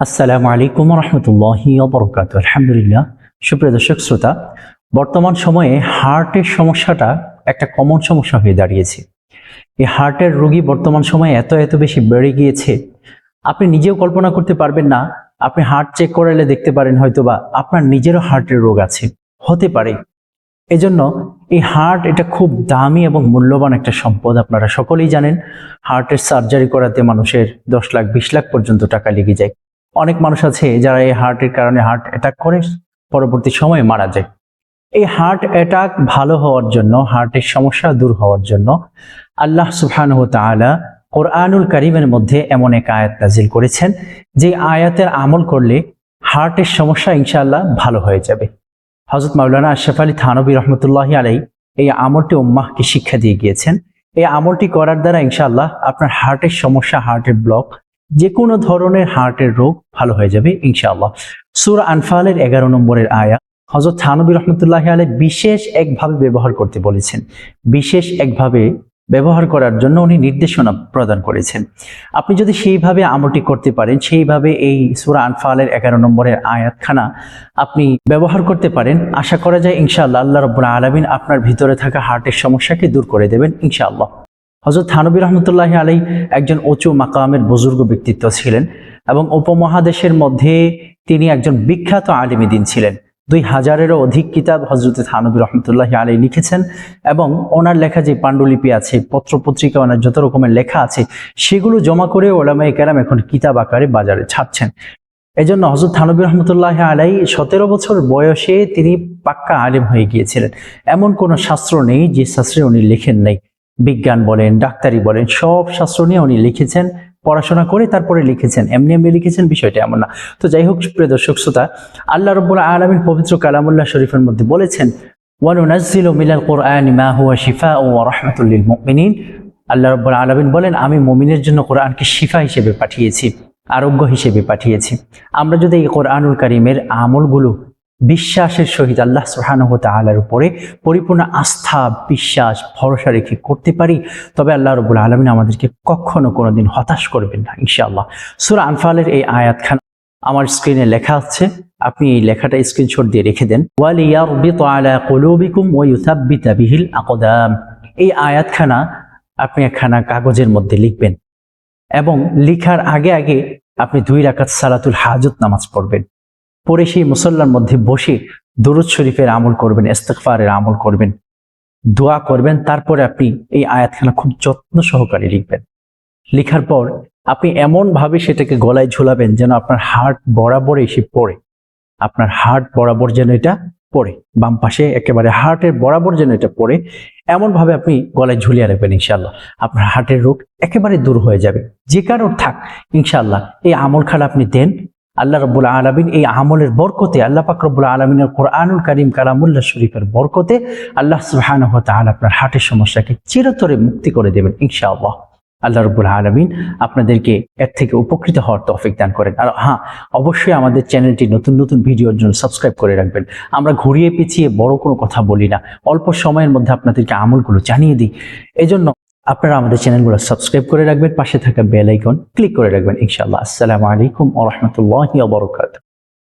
আসসালামু আলাইকুম রহমতুল্লাহি ওয়া আলহামদুলিল্লাহ। সুপ্রিয় দর্শক শ্রোতা, বর্তমান সময়ে হার্টের সমস্যাটা একটা কমন সমস্যা হয়ে দাঁড়িয়েছে। এই হার্টের রোগী বর্তমান সময়ে এত বেশি বেড়ে গিয়েছে, আপনি নিজেও কল্পনা করতে পারবেন না। আপনি হার্ট চেক করালে দেখতে পারেন হয়তোবা আপনার নিজেরও হার্টের রোগ আছে, হতে পারে। এজন্য এই হার্ট এটা খুব দামি এবং মূল্যবান একটা সম্পদ। আপনারা সকলেই জানেন, হার্টের সার্জারি করাতে মানুষের 10 লাখ 20 লাখ পর্যন্ত টাকা লেগে যায়। অনেক মানুষ আছে যারা এই হার্টের কারণে হার্ট অ্যাটাক করে পরবর্তী সময়ে মারা যায়। এই হার্ট অ্যাটাক ভালো হওয়ার জন্য, হার্টের সমস্যা দূর হওয়ার জন্য আল্লাহ সুবহানাহু ওয়া তাআলা কোরআনুল কারীমের মধ্যে এমন এক আয়াত নাজিল করেছেন, যে আয়াতের আমল করলে হার্টের সমস্যা ইনশাআল্লাহ ভালো হয়ে যাবে। হযরত মাওলানা আশরাফ আলী থানভী রহমতুল্লাহি আলাইহি এই আমলটি উম্মাহকে শিক্ষা দিয়ে গিয়েছেন। এই আমলটি করার দ্বারা ইনশাআল্লাহ আপনার হার্টের সমস্যা, হার্টের ব্লক, যে কোনো ধরনের হার্টের রোগ ভালো হয়ে যাবে ইনশাআল্লাহ। সূরা আনফালের 11 নম্বরের আয়াত হযরত থানভী রহমতুল্লাহি আলাইহি বিশেষ একভাবে ব্যবহার করতে বলেছেন। বিশেষ একভাবে ব্যবহার করার জন্য উনি নির্দেশনা প্রদান করেছেন। আপনি যদি সেইভাবে আমলটি করতে পারেন, সেইভাবে এই সূরা আনফালের 11 নম্বরের আয়াতখানা আপনি ব্যবহার করতে পারেন, আশা করা যায় ইনশাআল্লাহ আল্লাহ রাব্বুল আলামিন আপনার ভিতরে থাকা হার্টের সমস্যাকে দূর করে দেবেন ইনশাআল্লাহ। হযরত থানভী রহমতুল্লাহি আলাইহি একজন উঁচু মাকামের বুজুর্গ ব্যক্তিত্ব ছিলেন এবং উপমহাদেশের মধ্যে তিনি একজন বিখ্যাত আলিম দ্বীন ছিলেন। 2000-এরও অধিক কিতাব হযরত থানভী রহমতুল্লাহি আলাইহি লিখেছেন এবং ওনার লেখা যে পাণ্ডুলিপি আছে, পত্রপত্রিকা, ওনার যত রকমের লেখা আছে, সেগুলো জমা করে উলামায়ে কেরাম এখন কিতাব আকারে বাজারে ছাড়ছেন। এজন্য হযরত থানভী রহমতুল্লাহি আলাইহি 17 বছর বয়সে তিনি পাক্কা আলিম হয়ে গিয়েছিলেন। এমন কোনো শাস্ত্র নেই যে শাস্ত্রে উনি লেখেন নাই। বিজ্ঞান বলেন, ডাক্তারি বলেন, সব শাস্ত্র নিয়ে উনি লিখেছেন, পড়াশোনা করে তারপরে লিখেছেন। এমনি লিখেছেন, বিষয়টা এমন না। তো যাই হোক, প্রিয় দর্শক শ্রোতা, আল্লাহ রাব্বুল আলামিন পবিত্র কালামুল্লাহ শরীফের মধ্যে বলেছেন, ওয়া নুনাজ্জিলু মিনাল কুরআনি মা হুয়া শিফাউন ওয়া রাহমাতুল লিল মুমিনিন। আল্লাহ রাব্বুল আলামিন বলেন, আমি মুমিনের জন্য কোরআনকে শিফা হিসেবে পাঠিয়েছি, আরোগ্য হিসেবে পাঠিয়েছি। আমরা যদি এই কোরআনুল কারীমের আমলগুলো বিশ্বাসের সহিত আল্লাহ সুবহানাহু ওয়া তাআলার উপরে পরিপূর্ণ আস্থা, বিশ্বাস, ভরসা রেখে করতে পারি, তবে আল্লাহ রাব্বুল আলামিন আমাদেরকে কখনো কোনোদিন হতাশ করবেন না ইনশাআল্লাহ। সূরা আনফালের এই আয়াতখানা আমার স্ক্রিনে লেখা আছে, আপনি এই লেখাটা স্ক্রিনশট দিয়ে রেখে দেন। ওয়ালিয়ারবিত আলা কুলুবিকুম ওয়া ইউসাব্বিতা বিহিল আকদাম। এই আয়াতখানা আপনি একখানা কাগজের মধ্যে লিখবেন এবং লিখার আগে আগে আপনি 2 রাকাত সালাতুল হাজত নামাজ পড়বেন। পরে সেই মুসল্লার মধ্যে বসে দরুদ শরীফের আমল করবেন, ইস্তিগফারের আমল করবেন, দোয়া করবেন। তারপরে আপনি এই আয়াতখানা খুব যত্ন সহকারে লিখবেন। লেখার পর আপনি এমন ভাবে সেটাকে গলায় ঝুলাবেন যেন আপনার হার্ট বরাবর এসে পড়ে, আপনার হার্ট বরাবর যেন এটা পড়ে, বাম পাশে একেবারে হার্টের বরাবর যেন এটা পড়ে, এমন ভাবে আপনি গলায় ঝুলিয়ে রাখবেন। ইনশাআল্লাহ আপনার হার্টের রোগ একেবারে দূর হয়ে যাবে, যে কারোর থাক। ইনশাআল্লাহ এই আমলখানা আপনি দেন, আল্লাহ রাব্বুল আলামিন এই আমলের বরকতে, আল্লাহ পাক রব্বুল আলামিনের কোরআনুল কারীম কালামুল্লাহ শরীফের বরকতে আল্লাহ সুবহানাহু ওয়া তাআলা আপনার হার্টের সমস্যাকে চিরতরে মুক্তি করে দেবেন ইনশাআল্লাহ। আল্লাহ রাব্বুল আলামিন আপনাদেরকে এর থেকে উপকৃত হওয়ার তৌফিক দান করেন। আর হ্যাঁ, অবশ্যই আমাদের চ্যানেলটি নতুন ভিডিওর জন্য সাবস্ক্রাইব করে রাখবেন। আমরা ঘুরিয়ে পেঁচিয়ে বড় কোনো কথা বলি না, অল্প সময়ের মধ্যে আপনাদেরকে আমলগুলো জানিয়ে দিই। এজন্য আপনারা আমাদের চ্যানেলগুলো সাবস্ক্রাইব করে রাখবেন, পাশে থাকা বেল আইকন ক্লিক করে রাখবেন ইনশাআল্লাহ। আসসালামু আলাইকুম ওয়া রাহমাতুল্লাহি ওয়া বারাকাতুহু।